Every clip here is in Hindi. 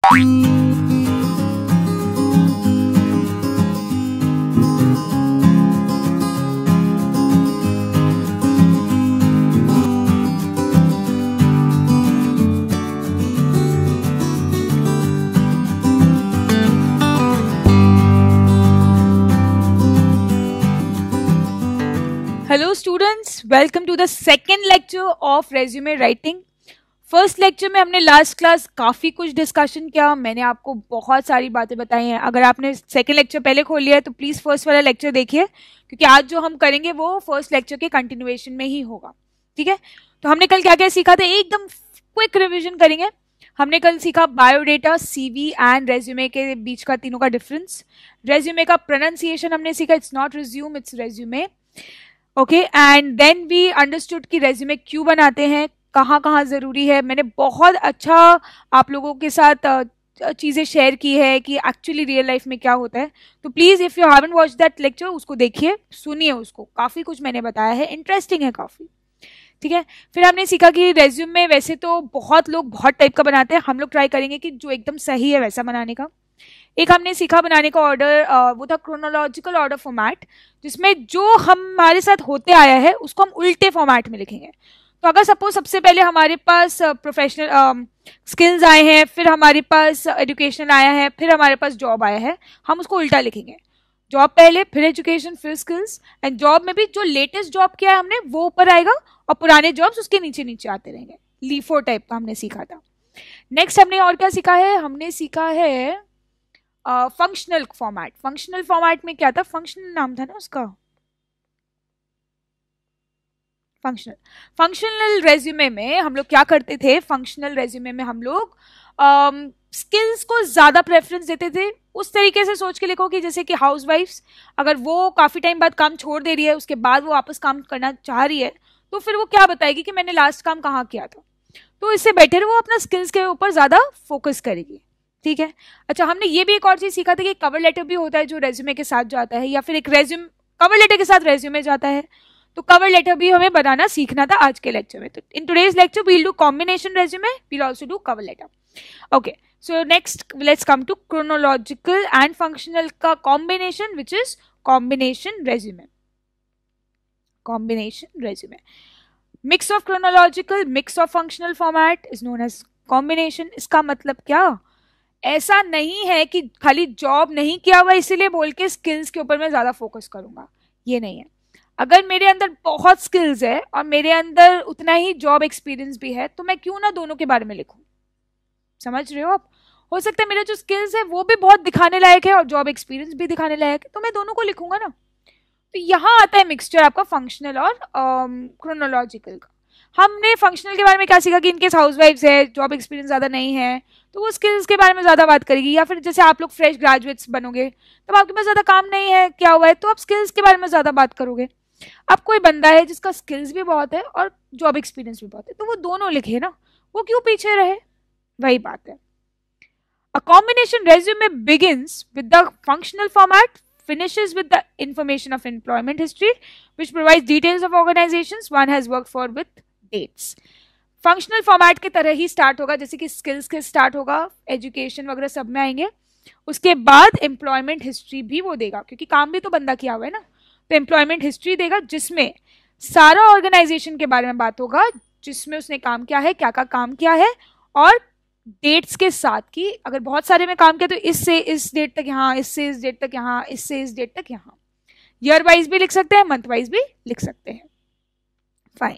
Hello students, welcome to the second lecture of resume writing. First lecture में हमने लास्ट क्लास काफ़ी कुछ डिस्कशन किया, मैंने आपको बहुत सारी बातें बताई हैं. अगर आपने सेकंड लेक्चर पहले खोल लिया है तो प्लीज़ फर्स्ट वाला लेक्चर देखिए, क्योंकि आज जो हम करेंगे वो फर्स्ट लेक्चर के कंटिन्यूएशन में ही होगा. ठीक है, तो हमने कल क्या क्या सीखा था, एकदम क्विक रिविजन करेंगे. हमने कल सीखा बायोडेटा, सीवी एंड रेज्यूमे के बीच का तीनों का डिफरेंस. रेज्यूमे का प्रोनाउंसिएशन हमने सीखा, it's not resume, it's résumé. Okay, and then we understood कि रेज्यूमे क्यों बनाते हैं, कहाँ कहाँ ज़रूरी है. मैंने बहुत अच्छा आप लोगों के साथ चीज़ें शेयर की है कि एक्चुअली रियल लाइफ में क्या होता है. तो please if you haven't watch that lecture, उसको देखिए, सुनिए उसको, काफ़ी कुछ मैंने बताया है, इंटरेस्टिंग है काफ़ी. ठीक है, फिर हमने सीखा कि रेज्यूमे वैसे तो बहुत लोग बहुत टाइप का बनाते हैं, हम लोग ट्राई करेंगे कि जो एकदम सही है वैसा बनाने का. एक हमने सीखा बनाने का ऑर्डर, वो था क्रोनोलॉजिकल ऑर्डर फॉर्मेट, जिसमें जो हमारे साथ होते आया है उसको हम उल्टे फॉर्मेट में लिखेंगे. तो अगर सपोज सबसे पहले हमारे पास प्रोफेशनल स्किल्स आए हैं, फिर हमारे पास एजुकेशन आया है, फिर हमारे पास जॉब आया है, हम उसको उल्टा लिखेंगे. जॉब पहले, फिर एजुकेशन, फिर स्किल्स. एंड जॉब में भी जो लेटेस्ट जॉब किया है हमने वो ऊपर आएगा और पुराने जॉब्स उसके नीचे नीचे आते रहेंगे. लीफो टाइप का हमने सीखा था. नेक्स्ट हमने और क्या सीखा है, हमने सीखा है फंक्शनल फॉर्मेट. फंक्शनल फॉर्मेट में क्या था, फंक्शनल नाम था ना उसका, फंक्शनल रेज्यूमे में हम लोग क्या करते थे, फंक्शनल रेज्यूमे में हम लोग स्किल्स को ज़्यादा प्रेफरेंस देते थे. उस तरीके से सोच के लिखो कि जैसे कि हाउसवाइफ्स, अगर वो काफ़ी टाइम बाद काम छोड़ दे रही है, उसके बाद वो वापस काम करना चाह रही है, तो फिर वो क्या बताएगी कि मैंने लास्ट काम कहाँ किया था. तो इससे बेटर वो अपना स्किल्स के ऊपर ज़्यादा फोकस करेगी. ठीक है. अच्छा, हमने ये भी एक और चीज़ सीखा था कि कवर लेटर भी होता है जो रेज्यूमे के साथ जाता है, या फिर एक रेज्यूम कवर लेटर के साथ रेज्यूमे जाता है. तो कवर लेटर भी हमें बनाना सीखना था आज के लेक्चर में. तो in today's lecture we'll do combination resume, we'll also do cover letter. Okay, so next let's come to chronological and functional का combination, which is combination resume. Combination resume, mix of chronological, mix of functional format is known as combination. इसका मतलब क्या, ऐसा नहीं है कि खाली जॉब नहीं किया हुआ इसीलिए बोल के स्किल्स के ऊपर मैं ज़्यादा फोकस करूंगा, ये नहीं है. अगर मेरे अंदर बहुत स्किल्स है और मेरे अंदर उतना ही जॉब एक्सपीरियंस भी है, तो मैं क्यों ना दोनों के बारे में लिखूं. समझ रहे हो आप, हो सकता है मेरे जो स्किल्स है वो भी बहुत दिखाने लायक है और जॉब एक्सपीरियंस भी दिखाने लायक है, तो मैं दोनों को लिखूंगा ना. तो यहाँ आता है मिक्सचर आपका फंक्शनल और क्रोनोलॉजिकल का. हमने फंक्शनल के बारे में क्या सीखा कि इनकेस हाउसवाइफ्स है, जॉब एक्सपीरियंस ज़्यादा नहीं है, तो वो स्किल्स के बारे में ज़्यादा बात करेगी. या फिर जैसे आप लोग फ्रेश ग्रेजुएट्स बनोगे, तब आपके पास ज़्यादा काम नहीं है, क्या हुआ है, तो आप स्किल्स के बारे में ज़्यादा बात करोगे. अब कोई बंदा है जिसका स्किल्स भी बहुत है और जॉब एक्सपीरियंस भी बहुत है, तो वो दोनों लिखे ना, वो क्यों पीछे रहे, वही बात है. A combination resume begins with the functional format, finishes with the information of employment history, which provides details of organizations one has worked for with dates. Functional format की तरह ही स्टार्ट होगा, जैसे कि स्किल्स के स्टार्ट होगा, एजुकेशन वगैरह सब में आएंगे. उसके बाद एम्प्लॉयमेंट हिस्ट्री भी वो देगा, क्योंकि काम भी तो बंदा किया हुआ है ना. तो एम्प्लॉयमेंट हिस्ट्री देगा जिसमें सारा ऑर्गेनाइजेशन के बारे में बात होगा, जिसमें उसने काम किया है, क्या क्या काम किया है, और डेट्स के साथ कि अगर बहुत सारे में काम किया तो इससे इस डेट तक यहाँ, इससे इस डेट तक यहाँ, इससे इस डेट तक यहाँ. ईयर वाइज भी लिख सकते हैं, मंथ वाइज भी लिख सकते हैं. Fine.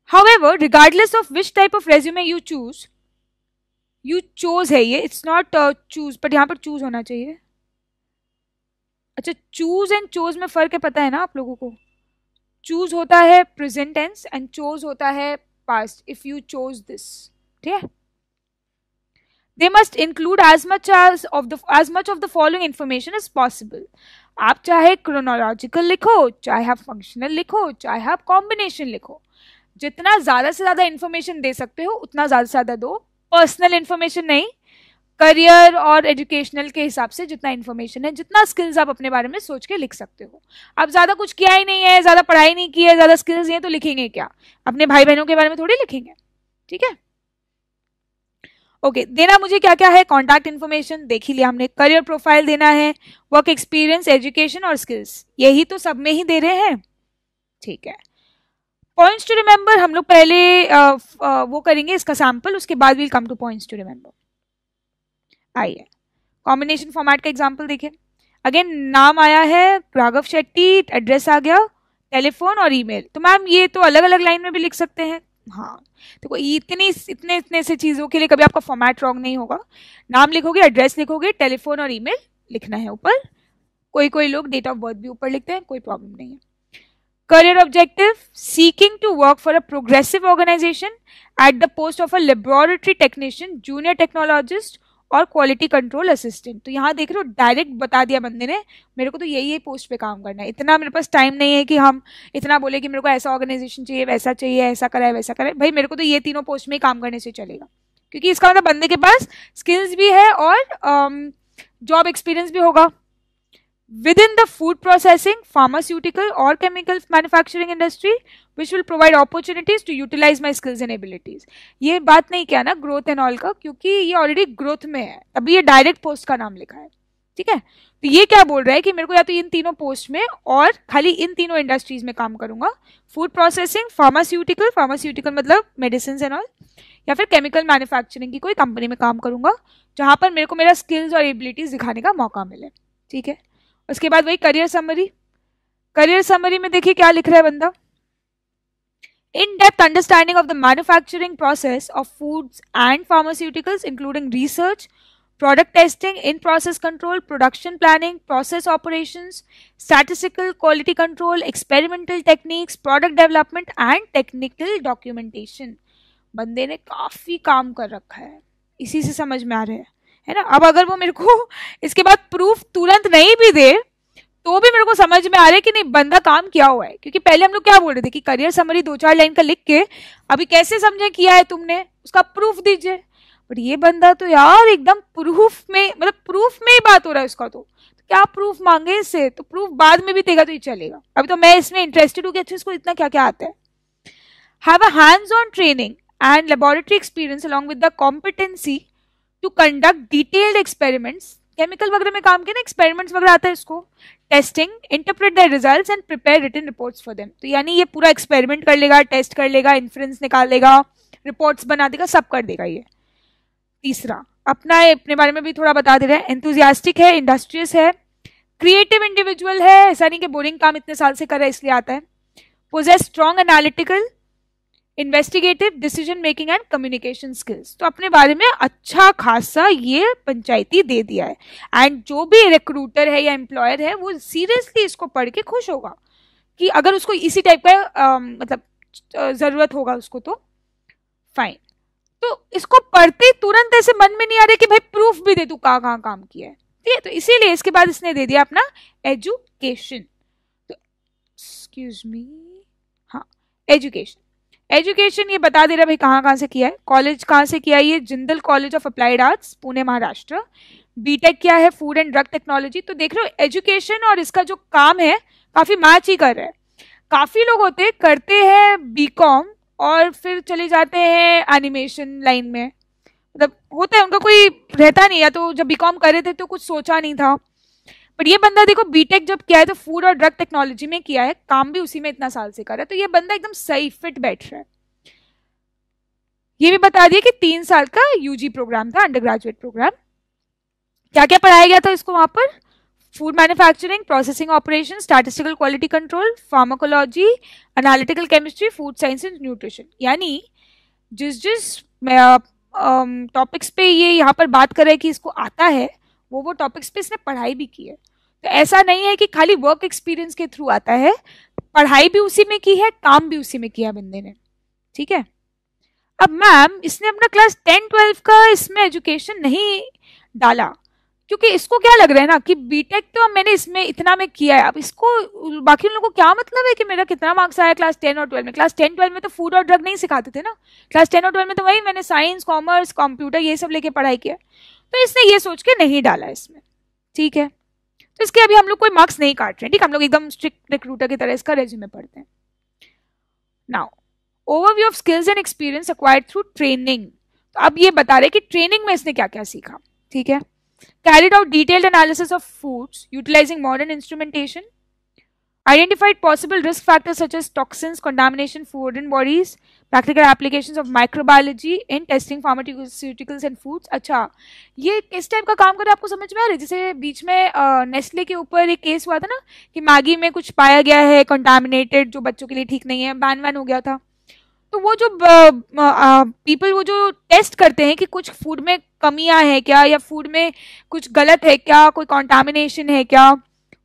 However, regardless of which type of resume you chose है ये, it's not choose, but यहाँ पर choose होना चाहिए. अच्छा, choose and chose में फर्क है, पता है ना आप लोगों को. choose होता है present tense and chose होता है past. If you chose this, ठीक है. They must include as much of the following information as possible. आप चाहे chronological लिखो, चाहे आप functional लिखो, चाहे आप combination लिखो, जितना ज़्यादा से ज़्यादा इन्फॉर्मेशन दे सकते हो उतना ज़्यादा से ज़्यादा दो. पर्सनल इन्फॉर्मेशन नहीं, करियर और एजुकेशनल के हिसाब से जितना इन्फॉर्मेशन है, जितना स्किल्स आप अपने बारे में सोच के लिख सकते हो. आप ज़्यादा कुछ किया ही नहीं है, ज़्यादा पढ़ाई नहीं की है, ज़्यादा स्किल्स नहीं है, तो लिखेंगे क्या, अपने भाई बहनों के बारे में थोड़ी लिखेंगे. ठीक है. ओके देना मुझे क्या क्या है, कॉन्टैक्ट इन्फॉर्मेशन देख ही लिया हमने, करियर प्रोफाइल देना है, वर्क एक्सपीरियंस, एजुकेशन और स्किल्स, यही तो सब में ही दे रहे हैं, ठीक है। पॉइंट्स टू रिमेंबर हम लोग पहले वो करेंगे इसका सैंपल, उसके बाद will come to points to remember. आइए कॉम्बिनेशन फॉर्मेट का एग्जांपल देखिए, अगेन नाम आया है राघव शेट्टी, एड्रेस आ गया टेलीफोन और ईमेल, तो मैम ये तो अलग अलग लाइन में भी लिख सकते हैं, हाँ देखो इतने से चीजों के लिए कभी आपका फॉर्मेट रॉन्ग नहीं होगा, नाम लिखोगे, एड्रेस लिखोगे, टेलीफोन और ईमेल लिखना है ऊपर, कोई लोग डेट ऑफ बर्थ भी ऊपर लिखते हैं, कोई प्रॉब्लम नहीं है। Career objective, seeking to work for a progressive organisation at the post of a laboratory technician, junior technologist और क्वालिटी कंट्रोल असिस्टेंट। तो यहाँ देख रहे हो डायरेक्ट बता दिया बंदे ने, मेरे को तो यही पोस्ट पे काम करना है, इतना मेरे पास टाइम नहीं है कि हम इतना बोले कि मेरे को ऐसा ऑर्गेनाइजेशन चाहिए, वैसा चाहिए, ऐसा कराए वैसा कराए, भाई मेरे को तो ये तीनों पोस्ट में ही काम करने से चलेगा, क्योंकि इसका मतलब बंदे के पास स्किल्स भी है और जॉब एक्सपीरियंस भी होगा। Within the food processing, pharmaceutical or chemical manufacturing industry, which will provide opportunities to utilize my skills and abilities. ये बात नहीं किया ना ग्रोथ एंड ऑल का, क्योंकि ये ऑलरेडी ग्रोथ में है, अभी ये डायरेक्ट पोस्ट का नाम लिखा है, ठीक है। तो ये क्या बोल रहा है कि मेरे को या तो इन तीनों पोस्ट में और खाली इन तीनों इंडस्ट्रीज में काम करूंगा, फूड प्रोसेसिंग, फार्मास्यूटिकल मतलब मेडिसिन एंड ऑल, या फिर केमिकल मैन्युफैक्चरिंग की कोई कंपनी में काम करूंगा जहां पर मेरे को मेरा स्किल्स और एबिलिटीज दिखाने का मौका मिले, ठीक है। उसके बाद वही करियर समरी में देखिए क्या लिख रहा है बंदा, in depth understanding of the manufacturing process of foods and pharmaceuticals including research, product testing, in process control, production planning, process operations, statistical quality control, experimental techniques, product development and technical documentation. बंदे ने काफी काम कर रखा है, इसी से समझ में आ रहा है ना। अब अगर वो मेरे को इसके बाद प्रूफ तुरंत नहीं भी दे तो भी मेरे को समझ में आ रहा है कि नहीं बंदा काम किया हुआ है, क्योंकि पहले हम लोग क्या बोल रहे थे कि करियर समरी 2-4 लाइन का लिख के अभी कैसे समझे किया है तुमने, उसका प्रूफ दीजिए। बट ये बंदा तो यार एकदम प्रूफ में, मतलब प्रूफ में ही बात हो रहा है उसका, तो क्या प्रूफ मांगे इससे, तो प्रूफ बाद में भी देगा तो ही चलेगा। अभी तो मैं इसमें इंटरेस्टेड हूँ कि अच्छा इसको इतना क्या क्या आता है। Have a hands on training and laboratory experience along with the competency to conduct detailed experiments, chemical वगैरह में काम किया ना, एक्सपेरिमेंट्स वगैरह आता है इसको, testing, interpret the results and prepare written reports for them. तो यानी ये पूरा एक्सपेरिमेंट कर लेगा, टेस्ट कर लेगा, इन्फ्रेंस निकाल लेगा, रिपोर्ट्स बना देगा, सब कर देगा ये। तीसरा अपने बारे में भी थोड़ा बता दे रहा है, एंथुजियास्टिक है, इंडस्ट्रियस है, क्रिएटिव इंडिविजुअल है, ऐसा नहीं कि बोरिंग काम इतने साल से कर रहा है इसलिए आता है, possess strong analytical, investigative, decision making and communication skills. तो अपने बारे में अच्छा खासा ये पंचायती दे दिया है। एंड जो भी रिक्रूटर है या एम्प्लॉयर है वो सीरियसली इसको पढ़ के खुश होगा कि अगर उसको इसी टाइप का मतलब जरूरत होगा उसको, तो फाइन। तो इसको पढ़ते तुरंत ऐसे मन में नहीं आ रहा कि भाई प्रूफ भी दे तू कहाँ काम किया है, ठीक है। तो इसीलिए इसके बाद इसने दे दिया अपना एजुकेशन। तो एक्सक्यूज मी, हाँ एजुकेशन ये बता दे रहा भाई कहाँ से किया है, कॉलेज कहाँ से किया है, ये Jindal college of applied arts Pune Maharashtra, BTech क्या है फूड एंड ड्रग टेक्नोलॉजी। तो देख रहे हो एजुकेशन और इसका जो काम है काफी मैच ही कर रहा है। काफी लोग होते करते हैं बीकॉम और फिर चले जाते हैं एनिमेशन लाइन में, मतलब होता है उनका कोई रहता नहीं, या तो जब बीकॉम कर रहे थे तो कुछ सोचा नहीं था। बट ये बंदा देखो बीटेक जब किया है तो फूड और ड्रग टेक्नोलॉजी में किया है, काम भी उसी में इतना साल से कर रहा है, तो ये बंदा एकदम सही फिट बैठ रहा है। ये भी बता दिया कि 3 साल का यूजी प्रोग्राम था, अंडर ग्रेजुएट प्रोग्राम। क्या क्या पढ़ाया गया था इसको वहां पर, food manufacturing, processing operation, statistical quality control, pharmacology, analytical chemistry, food science and nutrition. यानी जिस टॉपिक्स पे ये यहाँ पर बात कर रहे हैं कि इसको आता है, वो टॉपिक्स पे इसने पढ़ाई भी की है। तो ऐसा नहीं है कि खाली वर्क एक्सपीरियंस के थ्रू आता है, पढ़ाई भी उसी में की है, काम भी उसी में किया बंदे ने, ठीक है। अब मैम इसने अपना क्लास 10-12 का इसमें एजुकेशन नहीं डाला, क्योंकि इसको क्या लग रहा है ना कि बीटेक तो मैंने इसमें इतना में किया है, अब इसको बाकी उन लोगों को क्या मतलब है कि मेरा कितना मार्क्स आया क्लास 10 और 12 में। क्लास 10-12 में तो फूड और ड्रग नहीं सिखाते थे ना, क्लास 10 और 12 में तो वही मैंने साइंस, कॉमर्स, कंप्यूटर ये सब लेके पढ़ाई किया, तो इसने ये सोच के नहीं डाला इसमें, ठीक है। तो इसके अभी हम लोग कोई मार्क्स नहीं काट रहे हैं, ठीक, हम लोग एकदम स्ट्रिक्ट रिक्रूटर की तरह इसका रेज्यूमे पढ़ते हैं। Now overview of skills and experience acquired through training. तो अब ये बता रहे कि ट्रेनिंग में इसने क्या क्या सीखा, ठीक है। Carried out detailed analysis of foods utilizing modern instrumentation. Identified possible risk factors such as toxins, contamination, foreign bodies, practical applications of microbiology in testing pharmaceuticals and foods. अच्छा, ये किस टाइप का काम करे आपको समझ में आ रहा है? जैसे बीच में नेस्ले के ऊपर एक केस हुआ था ना कि मैगी में कुछ पाया गया है कंटामिनेटेड, जो बच्चों के लिए ठीक नहीं है, बैन हो गया था। तो वो जो पीपल वो जो टेस्ट करते हैं कि कुछ फूड में कमियां है क्या, या फूड में कुछ गलत है क्या, कोई कंटामिनेशन है क्या,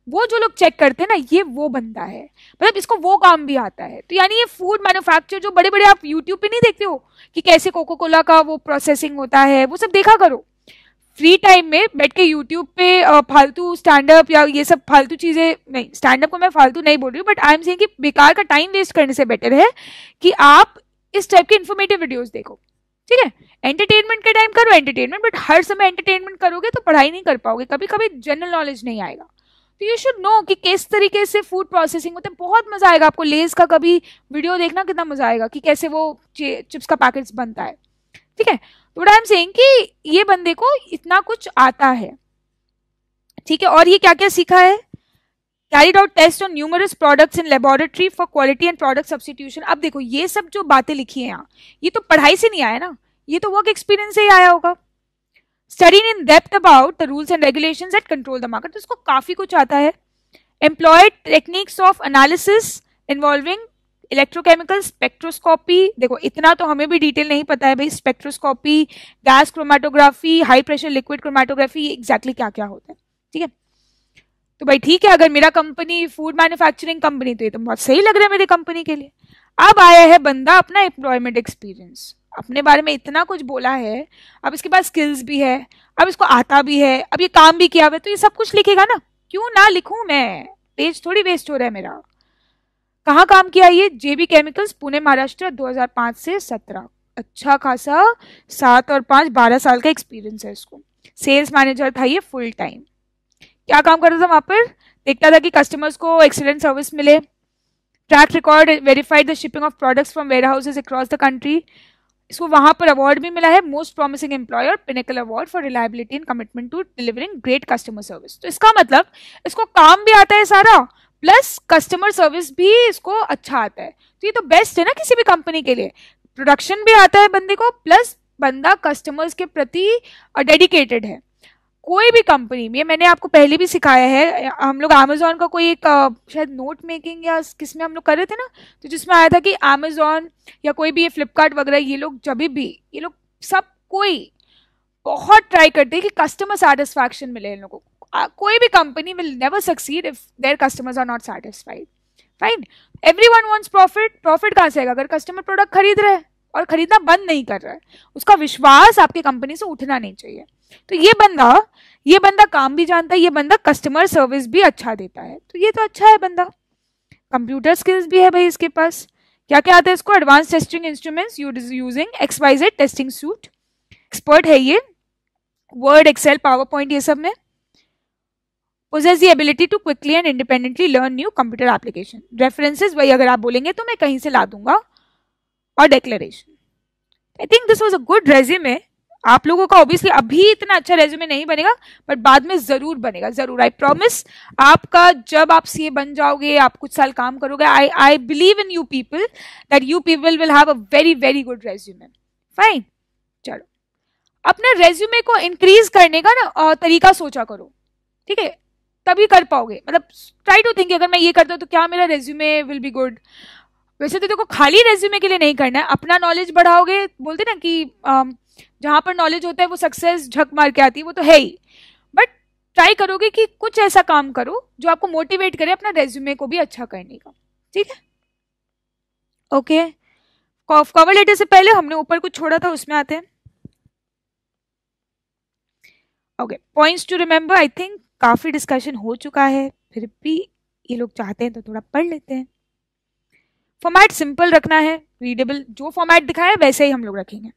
वो जो लोग चेक करते हैं ना, ये वो बंदा है, मतलब इसको वो काम भी आता है। तो यानी ये फूड मैन्युफैक्चर जो बड़े बड़े आप यूट्यूब पे नहीं देखते हो कि कैसे कोको कोला का वो प्रोसेसिंग होता है, वो सब देखा करो फ्री टाइम में बैठ के यूट्यूब पे। फालतू स्टैंड अप या ये सब फालतू चीजें नहीं, स्टैंड अप को मैं फालतू नहीं बोल रही हूँ, बट आई एम सेइंग कि बेकार का टाइम वेस्ट करने से बेटर है कि आप इस टाइप के इन्फॉर्मेटिव वीडियोस देखो, ठीक है। एंटरटेनमेंट के टाइम करो एंटरटेनमेंट, बट हर समय एंटरटेनमेंट करोगे तो पढ़ाई नहीं कर पाओगे, कभी कभी जनरल नॉलेज नहीं आएगा। तो यू शुड नो कि किस तरीके से फूड प्रोसेसिंग होता है। बहुत मजा आएगा आपको लेज का कभी वीडियो देखना, कितना मजा आएगा कि कैसे वो चिप्स का पैकेट्स बनता है, ठीक है। तो व्हाट आई एम सेइंग कि ये बंदे को इतना कुछ आता है, ठीक है। और ये क्या क्या सीखा है? Carried out tests on numerous products in laboratory for quality and product substitution. अब देखो ये सब जो बातें लिखी है यहाँ, ये तो पढ़ाई से नहीं आया ना, ये तो वर्क एक्सपीरियंस से ही आया होगा। Studying in depth about the rules and regulations that control the market, तो इसको काफी कुछ आता है। Employed techniques of analysis involving electrochemical spectroscopy, देखो इतना तो हमें भी डिटेल नहीं पता है भाई, spectroscopy, gas chromatography, high pressure liquid chromatography, exactly क्या क्या होता है, ठीक है। तो भाई ठीक है, अगर मेरा कंपनी फूड मैन्युफैक्चरिंग कंपनी, तो ये तो बहुत सही लग रहा है मेरी कंपनी के लिए। अब आया है बंदा अपना एम्प्लॉयमेंट एक्सपीरियंस, अपने बारे में इतना कुछ बोला है, अब इसके पास स्किल्स भी है, अब इसको आता भी है, अब ये काम भी किया हुआ है, तो ये सब कुछ लिखेगा ना, क्यों ना लिखूं मैं, पेज थोड़ी वेस्ट हो रहा है मेरा। कहाँ काम किया ये? जेबी केमिकल्स, पुणे महाराष्ट्र, 2005 से 17, अच्छा खासा 7 और 5 12 साल का एक्सपीरियंस है इसको। सेल्स मैनेजर था ये फुल टाइम। क्या काम करता था वहां पर? देखता था कि कस्टमर्स को एक्सीलेंट सर्विस मिले, track record, verified the shipping of products from warehouses across the country. इसको वहां पर अवार्ड भी मिला है, most promising employer, pinnacle award for reliability and commitment to delivering great customer service. तो इसका मतलब इसको काम भी आता है सारा, प्लस कस्टमर सर्विस भी इसको अच्छा आता है। तो ये तो बेस्ट है ना किसी भी कंपनी के लिए, प्रोडक्शन भी आता है बंदे को, प्लस बंदा कस्टमर्स के प्रति डेडिकेटेड है। कोई भी कंपनी में, मैंने आपको पहले भी सिखाया है, हम लोग अमेजोन का कोई एक शायद नोट मेकिंग या किसमें हम लोग कर रहे थे ना, तो जिसमें आया था कि अमेजोन या कोई भी ये फ्लिपकार्ट वगैरह, ये लोग जब भी, ये लोग सब कोई बहुत ट्राई करते हैं कि कस्टमर सेटिस्फैक्शन मिले इन लोगों को। कोई भी company will never succeed if their customers are not satisfied, fine. Everyone wants profit, profit कहाँ से आएगा? अगर कस्टमर प्रोडक्ट खरीद रहे हैं और खरीदना बंद नहीं कर रहा है, उसका विश्वास आपकी कंपनी से उठना नहीं चाहिए। तो ये बंदा काम भी जानता है, ये बंदा कस्टमर सर्विस भी अच्छा देता है, तो ये तो अच्छा है बंदा। कंप्यूटर स्किल्स भी है भाई इसके पास। क्या क्या आता है इसको? Advance testing instruments using XYZ testing suit, expert है ये वर्ड, एक्सेल, पावर पॉइंट, ये सब में। possess the ability to quickly and independently learn new computer application. References वही अगर आप बोलेंगे तो मैं कहीं से ला दूंगा, और declaration. I think this was a good resume. आप लोगों का ऑब्वियसली अभी इतना अच्छा रेज्यूमे नहीं बनेगा, बट बाद में जरूर बनेगा, जरूर, आई प्रॉमिस। आपका जब आप सीए बन जाओगे, आप कुछ साल काम करोगे, I believe in you people that you people will have a very very good resume, fine. चलो, अपने रेज्यूमे को इंक्रीज करने का ना तरीका सोचा करो, ठीक है, तभी कर पाओगे। मतलब ट्राई टू थिंक, अगर मैं ये करता हूँ तो क्या मेरा रेज्यूमे विल बी गुड। वैसे तो देखो खाली रेज्यूमे के लिए नहीं करना है, अपना नॉलेज बढ़ाओगे, बोलते ना कि जहां पर नॉलेज होता है वो सक्सेस झक मार के आती है, वो तो है ही, बट ट्राई करोगे कि कुछ ऐसा काम करो जो आपको मोटिवेट करे अपना रेज्यूमे को भी अच्छा करने का, ठीक है। ओके, कवर लेटर से पहले हमने ऊपर कुछ छोड़ा था, उसमें आते हैं। Okay, points to remember. I think काफी डिस्कशन हो चुका है, फिर भी ये लोग चाहते हैं तो थोड़ा पढ़ लेते हैं। फॉर्मेट सिंपल रखना है, रीडेबल, जो फॉर्मेट दिखाया है वैसे ही हम लोग रखेंगे।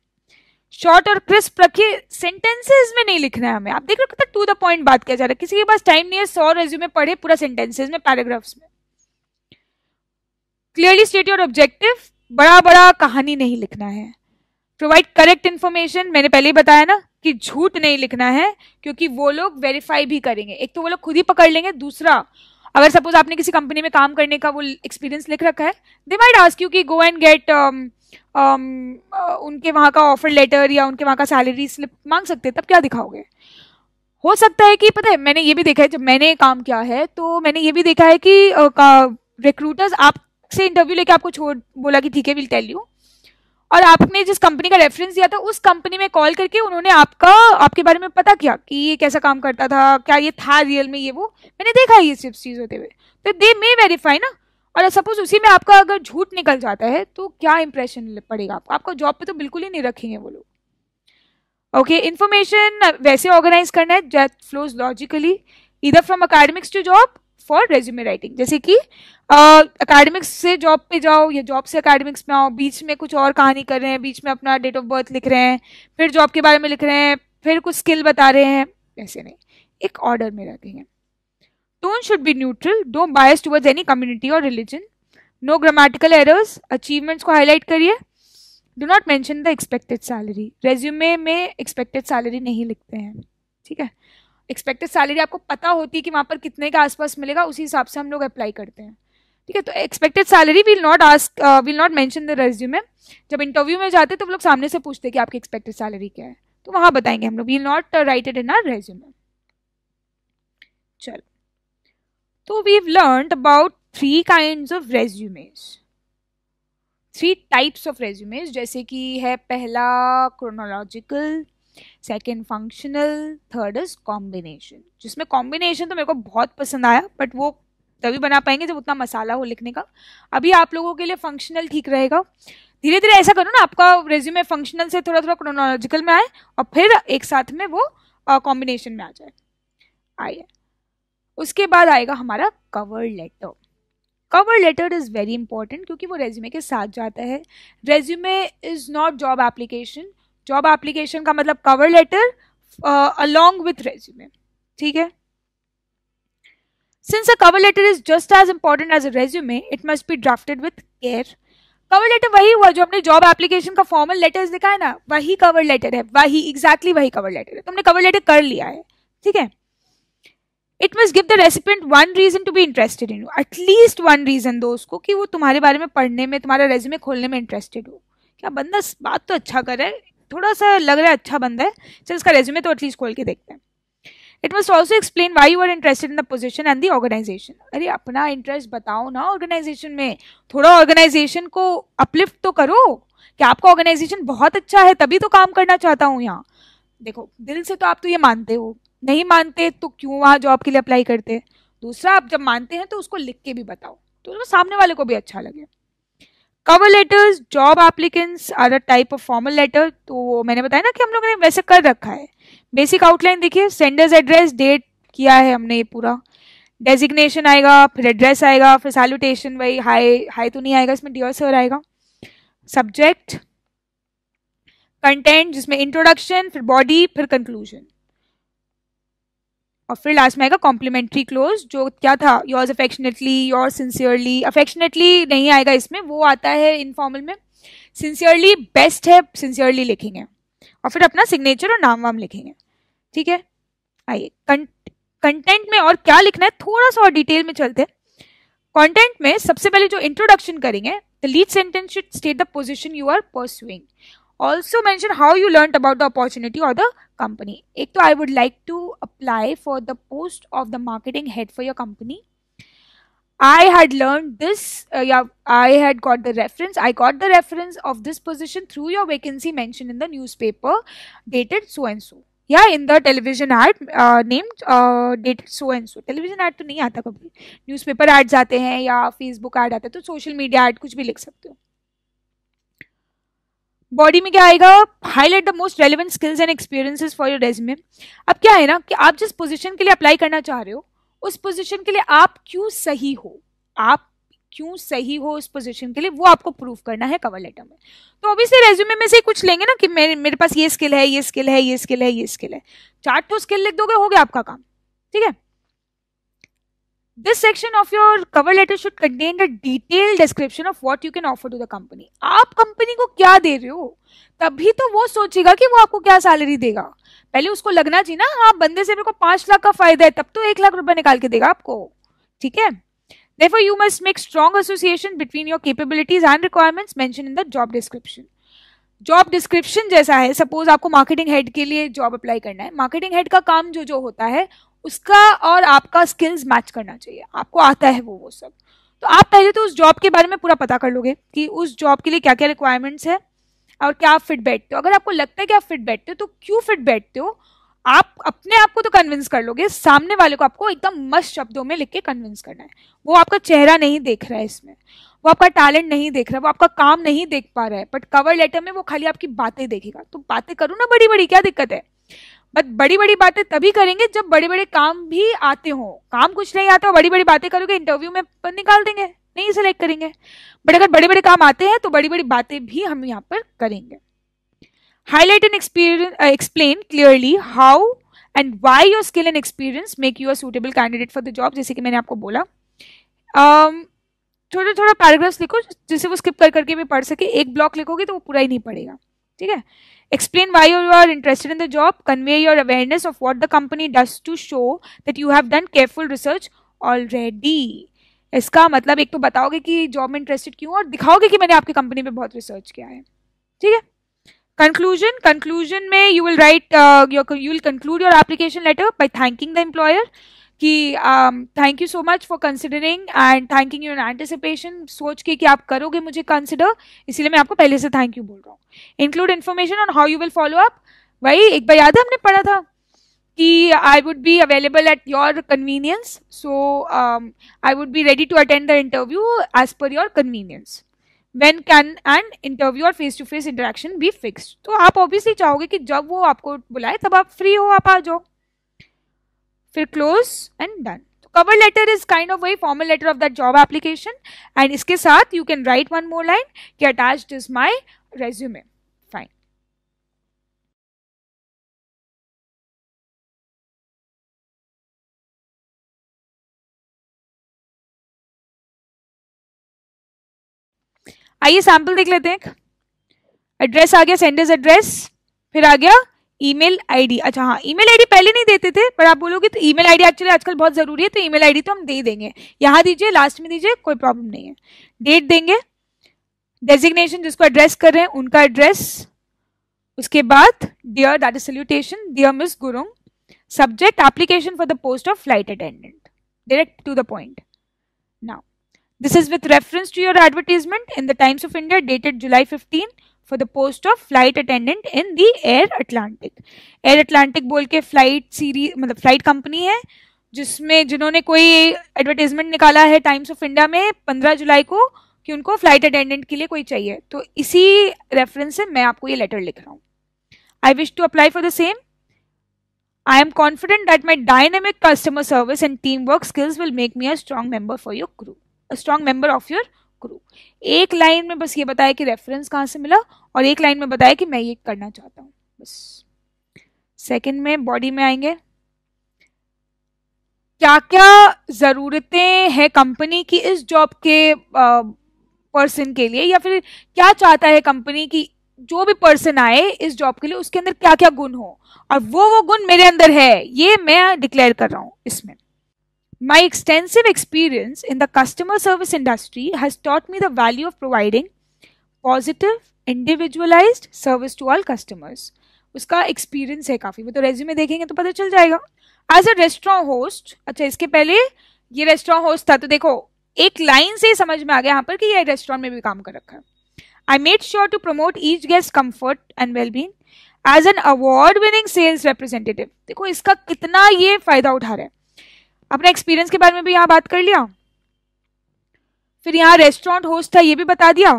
शॉर्ट और क्रिस्प रखिए, सेंटेंसेस में नहीं लिखना है हमें। आप देख रहे हो कितना टू द पॉइंट बात किया जा रहा है, किसी के पास टाइम नहीं है 100 रेज्यूमे पढ़े पूरा सेंटेंसेस में, पैराग्राफ्स में। क्लियरली स्टेट योर ऑब्जेक्टिव, बड़ा बड़ा कहानी नहीं लिखना है, प्रोवाइड करेक्ट इन्फॉर्मेशन, मैंने पहले ही बताया ना कि झूठ नहीं लिखना है, क्योंकि वो लोग वेरीफाई भी करेंगे। एक तो वो लोग खुद ही पकड़ लेंगे, दूसरा अगर सपोज आपने किसी कंपनी में काम करने का वो एक्सपीरियंस लिख रखा है, दे माइट आस्क यू कि गो एंड गेट उनके वहां का ऑफर लेटर या उनके वहां का सैलरी स्लिप मांग सकते हैं, तब क्या दिखाओगे? हो सकता है कि पता है, मैंने ये भी देखा है, जब मैंने काम किया है तो मैंने ये भी देखा है कि रिक्रूटर्स आपसे इंटरव्यू लेके आपको छोड़ बोला कि ठीक है विल टेल यू, और आपने जिस कंपनी का रेफरेंस दिया था उस कंपनी में कॉल करके उन्होंने आपके बारे में पता किया कि ये कैसा काम करता था, क्या ये था रियल में, ये वो मैंने देखा है ये सब चीज होते हुए, तो दे मे वेरीफाई ना। और सपोज उसी में आपका अगर झूठ निकल जाता है तो क्या इंप्रेशन पड़ेगा आपका जॉब पे, तो बिल्कुल ही नहीं रखेंगे वो लोग। ओके, इन्फॉर्मेशन वैसे ऑर्गेनाइज करना है that flows logically either from academics to job for resume writing, जैसे कि अकेडमिक्स से जॉब पे जाओ या जॉब से अकेडमिक्स में आओ, बीच में कुछ और कहानी कर रहे हैं, बीच में अपना डेट ऑफ बर्थ लिख रहे हैं, फिर जॉब के बारे में लिख रहे हैं, फिर कुछ स्किल बता रहे हैं, ऐसे नहीं, एक ऑर्डर में रखेंगे। Tone should be neutral, don't bias towards any community और religion, no grammatical errors, achievements को हाईलाइट करिए, do not mention the expected salary, resume में एक्सपेक्टेड सैलरी नहीं लिखते हैं, ठीक है। एक्सपेक्टेड सैलरी आपको पता होती है कि वहां पर कितने के आसपास मिलेगा, उसी हिसाब से हम लोग अप्लाई करते हैं, ठीक है। तो expected salary will not mention the resume. जब इंटरव्यू में जाते तो वो लोग सामने से पूछते कि आपकी एक्सपेक्टेड सैलरी क्या है, तो वहां बताएंगे हम लोग, will not write it in our resume. चलो, तो we have learned about 3 kinds of resumes, 3 types of resumes, जैसे कि है पहला chronological, second functional, third is combination, जिसमें कॉम्बिनेशन तो मेरे को बहुत पसंद आया, बट वो तभी बना पाएंगे जब उतना मसाला हो लिखने का। अभी आप लोगों के लिए फंक्शनल ठीक रहेगा। धीरे धीरे ऐसा करो ना, आपका रेज्यूमे फंक्शनल से थोड़ा थोड़ा क्रोनोलॉजिकल में आए और फिर एक साथ में वो कॉम्बिनेशन में आ जाए। आइए, उसके बाद आएगा हमारा cover letter. Cover letter is very important क्योंकि वो रेज्यूमे के साथ जाता है। Resume is not job application, job application का मतलब cover letter along with resume, ठीक है। Since a cover letter is just as important as a resume, it must be drafted with care. Cover letter वही हुआ जो अपने जॉब एप्लीकेशन का फॉर्मल लेटर्स लिखा है ना, वही कवर लेटर है, वही एग्जैक्टली वही कवर लेटर है। तुमने कवर लेटर कर लिया है, ठीक है। It must give the recipient one reason to be interested in you, at least one reason दो उसको कि वो तुम्हारे बारे में पढ़ने में, तुम्हारा रेज्यूमे खोलने में इंटरेस्टेड हो। क्या बंदा बात तो अच्छा कर रहा है, थोड़ा सा लग रहा है अच्छा बंदा है, चल इसका रेज्यूमे तो एटलीस्ट खोल के देखते हैं। It must also explain why you are interested in the position and the organization. अरे अपना इंटरेस्ट बताओ ना ऑर्गेनाइजेशन में, थोड़ा ऑर्गेनाइजेशन को अपलिफ्ट तो करो कि आपका ऑर्गेनाइजेशन बहुत अच्छा है तभी तो काम करना चाहता हूँ यहाँ। देखो दिल से तो आप तो ये मानते हो, नहीं मानते तो क्यों वहाँ जॉब के लिए अप्लाई करते। दूसरा, आप जब मानते हैं तो उसको लिख के भी बताओ तो सामने वाले को भी अच्छा लगे। Cover letters, job applicants are a type of formal letter, तो मैंने बताया ना कि हम लोगों ने वैसे कर रखा है। बेसिक आउटलाइन देखिए, सेंडर्स एड्रेस, डेट किया है हमने ये पूरा, डेजिग्नेशन आएगा, फिर एड्रेस आएगा, फिर सैल्यूटेशन, वही हाय तो नहीं आएगा इसमें, डियर सर आएगा। सब्जेक्ट, कंटेंट जिसमें इंट्रोडक्शन, फिर बॉडी, फिर कंक्लूजन, और फिर लास्ट में आएगा कॉम्प्लीमेंट्री क्लोज, जो क्या था, yours affectionately, yours sincerely. Affectionately नहीं आएगा इसमें, वो आता है इनफॉर्मल में। सिंसियरली बेस्ट है, सिंसियरली लिखेंगे, और फिर अपना सिग्नेचर और नाम वाम लिखेंगे, ठीक है। आइए कंटेंट में और क्या लिखना है, थोड़ा सा और डिटेल में चलते हैं। कंटेंट में सबसे पहले जो इंट्रोडक्शन करेंगे, the lead sentence should state the position you are pursuing, also mention how you learn about the opportunity और द कंपनी। एक तो I would like to apply for the post of the marketing head for your company. I had learned this, I got the reference of this position through your vacancy mentioned in the newspaper dated so and so. Yeah, in the television ad named dated so and so. Television ad तो नहीं आता कभी, newspaper ads आते हैं या Facebook ad आता है, तो social media ad कुछ भी लिख सकते हो. बॉडी में क्या आएगा, highlight the most relevant skills and experiences for your resume. अब क्या है ना कि आप जिस पोजीशन के लिए अप्लाई करना चाह रहे हो उस पोजीशन के लिए आप क्यों सही हो, उस पोजीशन के लिए वो आपको प्रूव करना है कवर लेटर में. तो ऑब्वियसली रेज्यूमे में से कुछ लेंगे ना कि मेरे पास ये स्किल है, ये स्किल है, ये स्किल है, ये स्किल है. 4 तो स्किल लिख दोगे, हो गया आपका काम, ठीक है. This section of your cover letter should contain a detailed description of what you can offer to the company. आप कंपनी को क्या दे रहे हो, तभी तो वो सोचेगा कि वो आपको क्या सैलरी देगा. पहले उसको लगना चाहिए ना, हाँ बंदे से मेरे को 5 लाख का फायदा है, तब तो 1 लाख रुपए निकाल के देगा आपको. ठीक है. Therefore, you must make strong association between your capabilities and requirements mentioned in the job description. Job description जैसा है, सपोज आपको मार्केटिंग हेड के लिए जॉब अप्लाई करना है, मार्केटिंग हेड का काम जो जो होता है उसका और आपका स्किल्स मैच करना चाहिए, आपको आता है वो सब. तो आप पहले तो उस जॉब के बारे में पूरा पता कर लोगे कि उस जॉब के लिए क्या क्या रिक्वायरमेंट्स है और क्या आप फिट बैठते हो. अगर आपको लगता है कि आप फिट बैठते हो तो क्यों फिट बैठते हो, आप अपने आप को तो कन्विंस कर लोगे, सामने वाले को आपको एकदम मस्त शब्दों में लिख के कन्विंस करना है. वो आपका चेहरा नहीं देख रहा है इसमें, वो आपका टैलेंट नहीं देख रहा है, वो आपका काम नहीं देख पा रहा है, बट कवर लेटर में वो खाली आपकी बातें देखेगा. तो बातें करो ना बड़ी बड़ी, क्या दिक्कत है. बट बड़ी बड़ी बातें तभी करेंगे जब बड़े बड़े काम भी आते हो. काम कुछ नहीं आता, बड़ी बड़ी बातें करोगे, इंटरव्यू में निकाल देंगे, नहीं सिलेक्ट करेंगे. बट अगर बड़े बड़े काम आते हैं तो बड़ी बड़ी बातें भी हम यहाँ पर करेंगे. Highlight and explain clearly how and why your skill and experience make you a suitable candidate for the job. जैसे कि मैंने आपको बोला, थोड़ा थोड़ा पैराग्राफ्स लिखो जिसे वो स्किप कर करके भी पढ़ सके. एक ब्लॉक लिखोगे तो वो पूरा ही नहीं पढ़ेगा. ठीक है. Explain why you are interested in the job. Convey your awareness of what the company does to show that you have done careful research already. इसका मतलब एक तो बताओगे कि जॉब में इंटरेस्टेड क्यों और दिखाओगे कि मैंने आपकी कंपनी पे बहुत रिसर्च किया है. ठीक है. कंक्लूजन में you will write you will conclude your application letter by thanking the employer कि thank you so much for considering and thanking you in anticipation. सोच के कि आप करोगे मुझे कंसिडर, इसीलिए मैं आपको पहले से थैंक यू बोल रहा हूँ. Include information on how you will follow up. वही एक बार याद है हमने पढ़ा था कि I would be available at your convenience, so I would be ready to attend the interview as per your convenience. When can an interview और face to face interaction be fixed. तो आप ऑब्वियसली चाहोगे कि जब वो आपको बुलाए तब आप फ्री हो, आप आ जाओ. फिर क्लोज एंड डन. तो cover letter is kind of वही formal letter of that job application. And इसके साथ you can write one more line कि attached is my resume. Fine. आइए सैंपल देख लेते हैं. एड्रेस आ गया, सेंडर्स एड्रेस. फिर आ गया ईमेल आईडी. अच्छा हाँ, ईमेल आईडी पहले नहीं देते थे, पर आप बोलोगे तो ईमेल आईडी एक्चुअली आजकल बहुत जरूरी है, तो ईमेल आईडी तो हम दे देंगे. यहाँ दीजिए, लास्ट में दीजिए, कोई प्रॉब्लम नहीं है. डेट देंगे, डेजिग्नेशन जिसको एड्रेस कर रहे हैं उनका एड्रेस. उसके बाद dear, that is salutation, dear Miss Gurung. Subject application for the post of flight attendant. Direct to the point. Now this is with reference to your advertisement in the Times of India dated July 15 for the post of flight attendant in the Air Atlantic. Air Atlantic बोल के फ्लाइट सीरीज मतलब फ्लाइट कंपनी है जिसमें जिन्होंने कोई एडवर्टाइजमेंट निकाला है टाइम्स ऑफ इंडिया में 15 जुलाई को कि उनको फ्लाइट अटेंडेंट के लिए कोई चाहिए. तो इसी रेफरेंस से मैं आपको ये लेटर लिख रहा हूँ. I wish to apply for the same. I am confident that my dynamic customer service and teamwork skills will make me a strong member for your crew. Strong member of your crew. एक लाइन में बस ये बताया कि रेफरेंस कहाँ से मिला और एक लाइन में बताया कि मैं ये करना चाहता हूँ बस. सेकंड में बॉडी में आएंगे. क्या क्या जरूरतें हैं कंपनी की इस जॉब के पर्सन के लिए, या फिर क्या चाहता है कंपनी की जो भी पर्सन आए इस जॉब के लिए उसके अंदर क्या क्या गुण हो, और वो गुण मेरे अंदर है, ये मैं डिक्लेयर कर रहा हूँ इसमें. My extensive experience in the customer service industry has taught me the value of providing positive, individualized service to all customers. उसका एक्सपीरियंस है काफी, वो तो रेज्यूमे देखेंगे तो पता चल जाएगा. एज अ रेस्टोरेंट होस्ट, अच्छा इसके पहले ये रेस्टोरेंट होस्ट था, तो देखो एक लाइन से समझ में आ गया यहाँ पर कि ये रेस्टोरेंट में भी काम कर रखा है. I made sure to promote each guest comfort and well-being as an award-winning sales representative. देखो इसका कितना ये फायदा उठा रहा है. अपने एक्सपीरियंस के बारे में भी यहाँ बात कर लिया, फिर यहाँ रेस्टोरेंट होस्ट था ये भी बता दिया,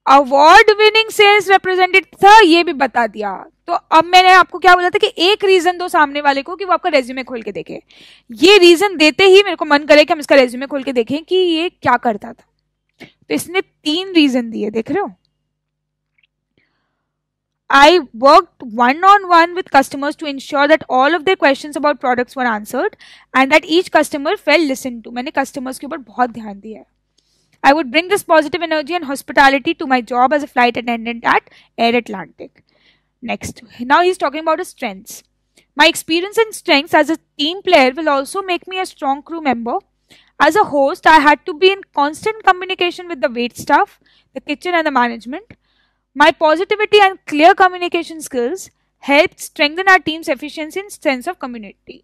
अवार्ड विनिंग सेल्स रिप्रेजेंटेटिव था ये भी बता दिया. तो अब मैंने आपको क्या बोला था कि एक रीजन दो सामने वाले को कि वो आपका रेज्यूमे खोल के देखे. ये रीजन देते ही मेरे को मन करे कि हम इसका रेज्यूमे खोल के देखें कि ये क्या करता था. तो इसने 3 रीजन दिए, देख रहे हो. I worked one-on-one with customers to ensure that all of their questions about products were answered and that each customer felt listened to. मैंने customers के ऊपर बहुत ध्यान दिया है. I would bring this positive energy and hospitality to my job as a flight attendant at Air Atlantic. Next, now he's talking about his strengths. My experience and strengths as a team player will also make me a strong crew member. As a host, I had to be in constant communication with the wait staff, the kitchen and the management. My positivity and clear communication skills helped strengthen our team's efficiency and sense of community.